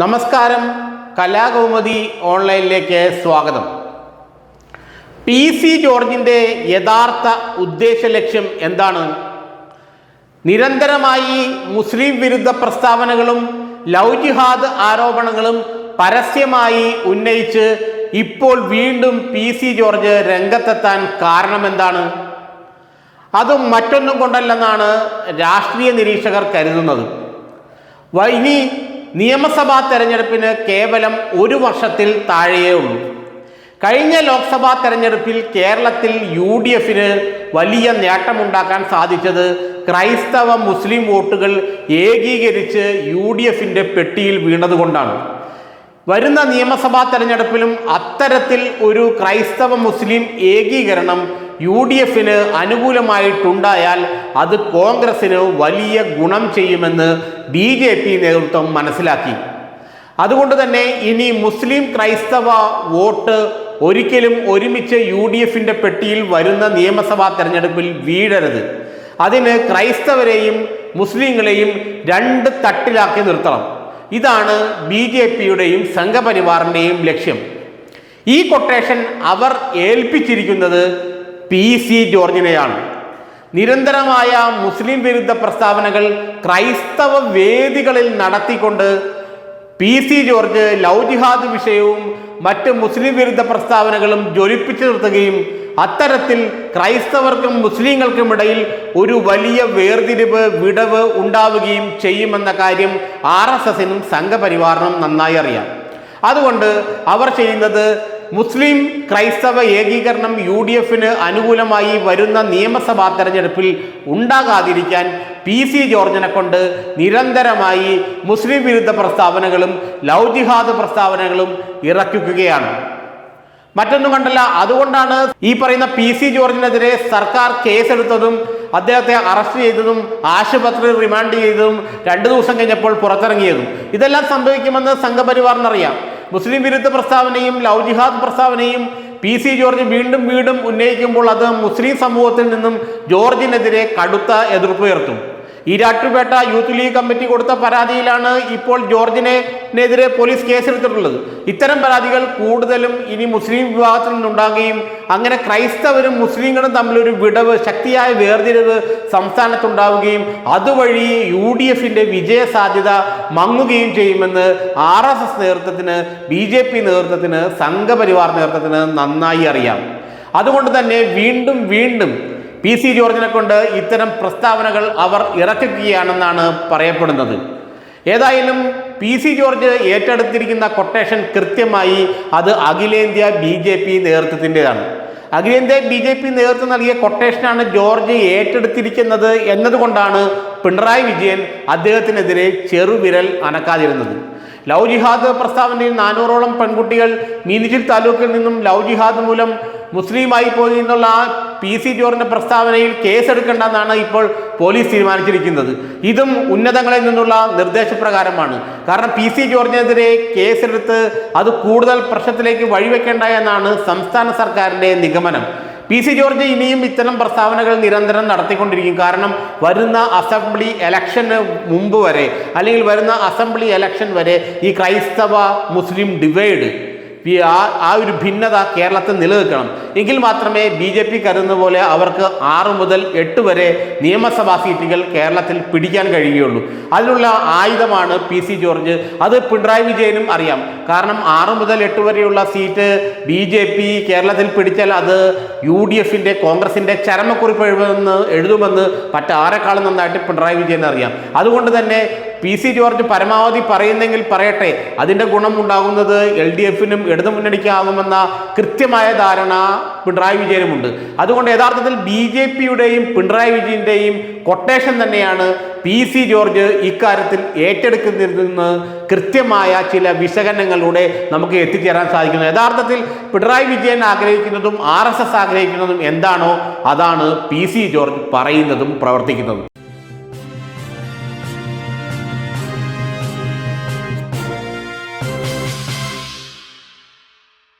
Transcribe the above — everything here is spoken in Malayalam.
നമസ്കാരം, കലാകൗമുദി ഓൺലൈനിലേക്ക് സ്വാഗതം. PC ജോർജിൻ്റെ യഥാർത്ഥ ഉദ്ദേശ ലക്ഷ്യം എന്താണ്? നിരന്തരമായി മുസ്ലിം വിരുദ്ധ പ്രസ്താവനകളും ലവ് ജിഹാദ് ആരോപണങ്ങളും പരസ്യമായി ഉന്നയിച്ച് ഇപ്പോൾ വീണ്ടും PC ജോർജ് രംഗത്തെത്താൻ കാരണമെന്താണ്? അതും മറ്റൊന്നും കൊണ്ടല്ലെന്നാണ് രാഷ്ട്രീയ നിരീക്ഷകർ കരുതുന്നത്. ഇനി നിയമസഭാ തെരഞ്ഞെടുപ്പിന് കേവലം ഒരു വർഷത്തിൽ താഴെയേ ഉള്ളൂ. കഴിഞ്ഞ ലോക്സഭാ തെരഞ്ഞെടുപ്പിൽ കേരളത്തിൽ UDFന് വലിയ നേട്ടമുണ്ടാക്കാൻ സാധിച്ചത് ക്രൈസ്തവ മുസ്ലിം വോട്ടുകൾ ഏകീകരിച്ച് UDFൻ്റെ പെട്ടിയിൽ വീണതുകൊണ്ടാണ്. വരുന്ന നിയമസഭാ തെരഞ്ഞെടുപ്പിലും അത്തരത്തിൽ ഒരു ക്രൈസ്തവ മുസ്ലിം ഏകീകരണം UDFന് അനുകൂലമായിട്ടുണ്ടായാൽ അത് കോൺഗ്രസിന് വലിയ ഗുണം ചെയ്യുമെന്ന് BJP നേതൃത്വം മനസ്സിലാക്കി. അതുകൊണ്ട് തന്നെ ഇനി മുസ്ലിം ക്രൈസ്തവ വോട്ട് ഒരിക്കലും ഒരുമിച്ച് UDFൻ്റെ പെട്ടിയിൽ വരുന്ന നിയമസഭാ തെരഞ്ഞെടുപ്പിൽ വീഴരുത്. അതിന് ക്രൈസ്തവരെയും മുസ്ലിങ്ങളെയും രണ്ട് തട്ടിലാക്കി നിർത്തണം. ഇതാണ് BJPയുടെയും സംഘപരിവാറിൻ്റെയും ലക്ഷ്യം. ഈ കൊട്ടേഷൻ അവർ ഏൽപ്പിച്ചിരിക്കുന്നത് PC ജോർജിനെയാണ്. നിരന്തരമായ മുസ്ലിം വിരുദ്ധ പ്രസ്താവനകൾ ക്രൈസ്തവ വേദികളിൽ നടത്തിക്കൊണ്ട് PC ജോർജ് ലവ് ജിഹാദ് വിഷയവും മറ്റ് മുസ്ലിം വിരുദ്ധ പ്രസ്താവനകളും ജ്വലിപ്പിച്ചു നിർത്തുകയും അത്തരത്തിൽ ക്രൈസ്തവർക്കും മുസ്ലിങ്ങൾക്കുമിടയിൽ ഒരു വലിയ വിടവ് ഉണ്ടാവുകയും ചെയ്യുമെന്ന കാര്യം RSSനും സംഘപരിവാറിനും നന്നായി അറിയാം. അതുകൊണ്ട് അവർ ചെയ്യുന്നത് മുസ്ലിം ക്രൈസ്തവ ഏകീകരണം UDFന് അനുകൂലമായി വരുന്ന നിയമസഭാ തെരഞ്ഞെടുപ്പിൽ ഉണ്ടാകാതിരിക്കാൻ PC ജോർജിനെ കൊണ്ട് നിരന്തരമായി മുസ്ലിം വിരുദ്ധ പ്രസ്താവനകളും ലവ് ജിഹാദ് പ്രസ്താവനകളും ഇറക്കുകയാണ്. മറ്റൊന്നും കണ്ടല്ല. അതുകൊണ്ടാണ് ഈ പറയുന്ന PC ജോർജിനെതിരെ സർക്കാർ കേസെടുത്തതും അദ്ദേഹത്തെ അറസ്റ്റ് ചെയ്തതും ആശുപത്രി റിമാൻഡ് ചെയ്തതും 2 ദിവസം കഴിഞ്ഞപ്പോൾ പുറത്തിറങ്ങിയതും. ഇതെല്ലാം സംഭവിക്കുമെന്ന് സംഘപരിവാറിനറിയാം. മുസ്ലിം വിരുദ്ധ പ്രസ്താവനയും ലവ് ജിഹാദ് പ്രസ്താവനയും PC ജോർജ് വീണ്ടും ഉന്നയിക്കുമ്പോൾ അത് മുസ്ലിം സമൂഹത്തിൽ നിന്നും ജോർജിനെതിരെ കടുത്ത എതിർപ്പ് ഉയർത്തും. ഈരാറ്റുപേട്ട യൂത്ത് ലീഗ് കമ്മിറ്റി കൊടുത്ത പരാതിയിലാണ് ഇപ്പോൾ ജോർജിനെതിരെ പോലീസ് കേസെടുത്തിട്ടുള്ളത്. ഇത്തരം പരാതികൾ കൂടുതലും ഇനി മുസ്ലിം വിഭാഗത്തിൽ നിന്നുണ്ടാകുകയും അങ്ങനെ ക്രൈസ്തവരും മുസ്ലിങ്ങളും തമ്മിലൊരു വിടവ്, ശക്തിയായ വേർതിരിവ് സംസ്ഥാനത്തുണ്ടാവുകയും അതുവഴി UDFൻ്റെ വിജയ സാധ്യത മങ്ങുകയും ചെയ്യുമെന്ന് RSS നേതൃത്വത്തിന്, BJP നേതൃത്വത്തിന്, സംഘപരിവാർ നേതൃത്വത്തിന് നന്നായി അറിയാം. അതുകൊണ്ട് തന്നെ വീണ്ടും PC ജോർജിനെ കൊണ്ട് ഇത്തരം പ്രസ്താവനകൾ അവർ ഇറക്കുകയാണെന്നാണ് പറയപ്പെടുന്നത്. ഏതായാലും PC ജോർജ് ഏറ്റെടുത്തിരിക്കുന്ന കൊട്ടേഷൻ കൃത്യമായി അത് അഖിലേന്ത്യാ BJP നേതൃത്വത്തിൻ്റെതാണ്. അഖിലേന്ത്യാ BJP നേതൃത്വം നൽകിയ കൊട്ടേഷനാണ് ജോർജ് ഏറ്റെടുത്തിരിക്കുന്നത് എന്നതുകൊണ്ടാണ് പിണറായി വിജയൻ അദ്ദേഹത്തിനെതിരെ ചെറുവിരൽ അനക്കാതിരുന്നത്. ലവ് ജിഹാദ് പ്രസ്താവനയിൽ 400ഓളം പെൺകുട്ടികൾ മീനച്ചിൽ താലൂക്കിൽ നിന്നും ലവ് ജിഹാദ് മൂലം മുസ്ലിമായി പോയി എന്നുള്ള PC ജോർജിന്റെ പ്രസ്താവനയിൽ കേസെടുക്കേണ്ടെന്നാണ് ഇപ്പോൾ പോലീസ് തീരുമാനിച്ചിരിക്കുന്നത്. ഇതും ഉന്നതങ്ങളിൽ നിന്നുള്ള നിർദ്ദേശപ്രകാരമാണ്. കാരണം PC ജോർജിനെതിരെ കേസെടുത്ത് അത് കൂടുതൽ പ്രശ്നത്തിലേക്ക് വഴിവെക്കേണ്ട എന്നാണ് സംസ്ഥാന സർക്കാരിൻ്റെ നിഗമനം. PC ജോർജ് ഇനിയും ഇത്തരം പ്രസ്താവനകൾ നിരന്തരം നടത്തിക്കൊണ്ടിരിക്കും. കാരണം വരുന്ന അസംബ്ലി ഇലക്ഷന് മുമ്പ് വരെ അല്ലെങ്കിൽ വരുന്ന അസംബ്ലി ഇലക്ഷൻ വരെ ഈ ക്രൈസ്തവ മുസ്ലിം ഡിവൈഡ്, ആ ഒരു ഭിന്നത കേരളത്തിൽ നിലനിൽക്കണം. എങ്കിൽ മാത്രമേ BJP കരുതുന്ന പോലെ അവർക്ക് 6 മുതൽ 8 വരെ നിയമസഭാ സീറ്റുകൾ കേരളത്തിൽ പിടിക്കാൻ കഴിയുകയുള്ളൂ. അതിനുള്ള ആയുധമാണ് PC ജോർജ്. അത് പിണറായി വിജയനും അറിയാം. കാരണം 6 മുതൽ 8 വരെയുള്ള സീറ്റ് BJP കേരളത്തിൽ പിടിച്ചാൽ അത് UDFൻ്റെ, കോൺഗ്രസിൻ്റെ ചരമക്കുറിപ്പ് എഴുതുമെന്ന് മറ്റാരെക്കാളും നന്നായിട്ട് പിണറായി വിജയൻ അറിയാം. അതുകൊണ്ട് തന്നെ PC ജോർജ് പരമാവധി പറയുന്നെങ്കിൽ പറയട്ടെ, അതിൻ്റെ ഗുണമുണ്ടാകുന്നത് LDFനും ഇടതുമുന്നണിക്കാകുമെന്ന കൃത്യമായ ധാരണ പിണറായി വിജയനുമുണ്ട്. അതുകൊണ്ട് യഥാർത്ഥത്തിൽ BJPയുടെയും പിണറായി വിജയൻ്റെയും കൊട്ടേഷൻ തന്നെയാണ് PC ജോർജ് ഇക്കാര്യത്തിൽ ഏറ്റെടുക്കുന്നതിന് കൃത്യമായ ചില വിശകലനങ്ങളിലൂടെ നമുക്ക് എത്തിച്ചേരാൻ സാധിക്കുന്നത്. യഥാർത്ഥത്തിൽ പിണറായി വിജയൻ ആഗ്രഹിക്കുന്നതും RSS ആഗ്രഹിക്കുന്നതും എന്താണോ അതാണ് PC ജോർജ് പറയുന്നതും പ്രവർത്തിക്കുന്നതും.